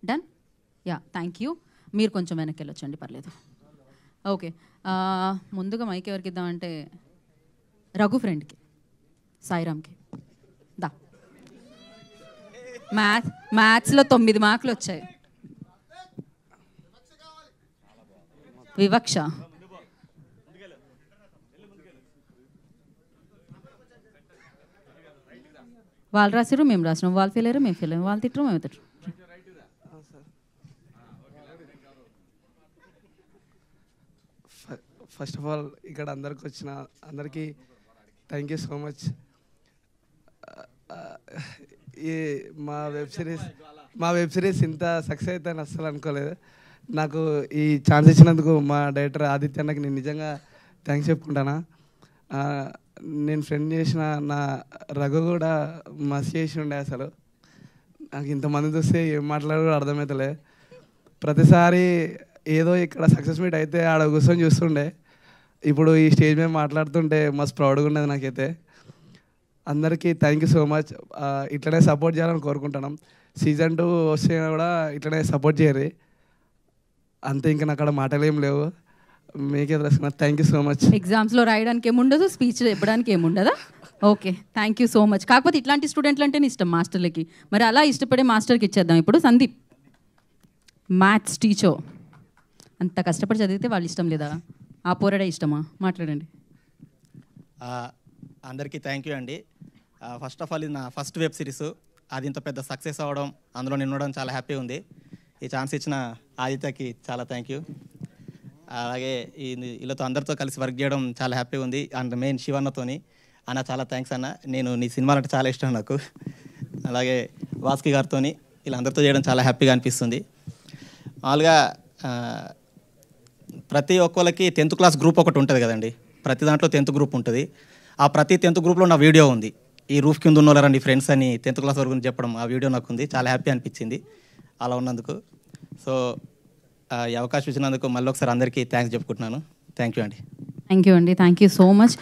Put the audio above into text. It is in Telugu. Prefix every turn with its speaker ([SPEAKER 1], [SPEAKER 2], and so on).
[SPEAKER 1] డన్. Yeah, thank you. మీరు కొంచెం వెనక్కి వెళ్ళొచ్చండి, పర్లేదు. ఓకే, ముందుగా మైక్ ఎవరికి ఇద్దామంటే రఘు ఫ్రెండ్కి, సాయిరామ్కి. దా. మ్యాథ్స్లో 9 మార్కులు వచ్చాయి. వివక్ష. వాళ్ళు రాసిరు, మేము రాసినాం. వాళ్ళు ఫెయిల్ అయ్యారు, మేము ఫెయిల్ అయ్యాం. వాళ్ళు తిట్టరు, మేము తిట్టరు.
[SPEAKER 2] ఫస్ట్ ఆఫ్ ఆల్ ఇక్కడ అందరికీ థ్యాంక్ యూ సో మచ్. ఈ మా వెబ్ సిరీస్ ఇంత సక్సెస్ అవుతుందని అస్సలు అనుకోలేదు. నాకు ఈ ఛాన్స్ ఇచ్చినందుకు మా డైరెక్టర్ ఆదిత్య అన్నకి నేను నిజంగా థ్యాంక్స్ చెప్పుకుంటానా. నేను ఫ్రెండ్ చేసిన నా రఘు కూడా మస్తు చేసి ఉండే. అసలు నాకు ఇంతమంది చూస్తే ఏం మాట్లాడో అర్థమవుతలే. ప్రతిసారి ఏదో ఇక్కడ సక్సెస్ మీట్ అయితే ఆడ కూర్చొని చూస్తుండే. ఇప్పుడు ఈ స్టేజ్ మీద మాట్లాడుతుంటే మస్తు ప్రౌడ్గా ఉన్నది నాకైతే. అందరికీ థ్యాంక్ యూ సో మచ్. ఇట్లనే సపోర్ట్ చేయాలని కోరుకుంటున్నాం. సీజన్ 2 వస్తే కూడా ఇట్లనే సపోర్ట్ చేయరు. అంతే, ఇంకా నాకు అక్కడ మాటలు ఏం లేవు. మీకే తెలుసుకున్నా. Thank you so much.
[SPEAKER 1] ఎగ్జామ్స్లో రాయడానికి ఏముండదు, స్పీచ్ చెప్పడానికి ఏముండదా? Okay, thank you so much. కాకపోతే ఇట్లాంటి స్టూడెంట్లు అంటేనే ఇష్టం మాస్టర్లకి. మరి అలా ఇష్టపడే మాస్టర్కి ఇచ్చేద్దాం ఇప్పుడు. Sandeep, maths teacher. అంత కష్టపడి చదివితే వాళ్ళు ఇష్టం లేదా? ఆ పోరాడే ఇష్టమా? మాట్లాడండి.
[SPEAKER 3] అందరికీ థ్యాంక్ యూ అండి. ఫస్ట్ ఆఫ్ ఆల్ ఇది నా ఫస్ట్ వెబ్ సిరీస్. అది ఇంత పెద్ద సక్సెస్ అవ్వడం, అందులో నేను ఉండడం చాలా హ్యాపీ ఉంది. ఈ ఛాన్స్ ఇచ్చిన ఆదిత్యకి చాలా థ్యాంక్ యూ. అలాగే వీళ్ళతో అందరితో కలిసి వర్క్ చేయడం చాలా హ్యాపీగా ఉంది. అండ్ మెయిన్ శివన్నతోని. అన్న చాలా థ్యాంక్స్ అన్న, నేను నీ సినిమాలు అంటే చాలా ఇష్టం నాకు. అలాగే వాస్కి గారితో వీళ్ళందరితో చేయడం చాలా హ్యాపీగా అనిపిస్తుంది. మామూలుగా ప్రతి ఒక్కరికి 10th క్లాస్ గ్రూప్ ఒకటి ఉంటుంది కదండి. ప్రతి దాంట్లో 10th గ్రూప్ ఉంటుంది. ఆ ప్రతి 10th గ్రూప్లో నా వీడియో ఉంది. ఈ రూఫ్ కింద ఉన్నోళ్ళరండి ఫ్రెండ్స్ అని 10th క్లాస్ వరకు చెప్పడం, ఆ వీడియో నాకు ఉంది. చాలా హ్యాపీ అనిపించింది అలా ఉన్నందుకు. సో ఈ అవకాశం ఇచ్చినందుకు మళ్ళీ ఒకసారి అందరికీ థ్యాంక్స్ చెప్పుకుంటున్నాను. థ్యాంక్ యూ అండి.
[SPEAKER 1] థ్యాంక్ యూ అండి. Thank you so much.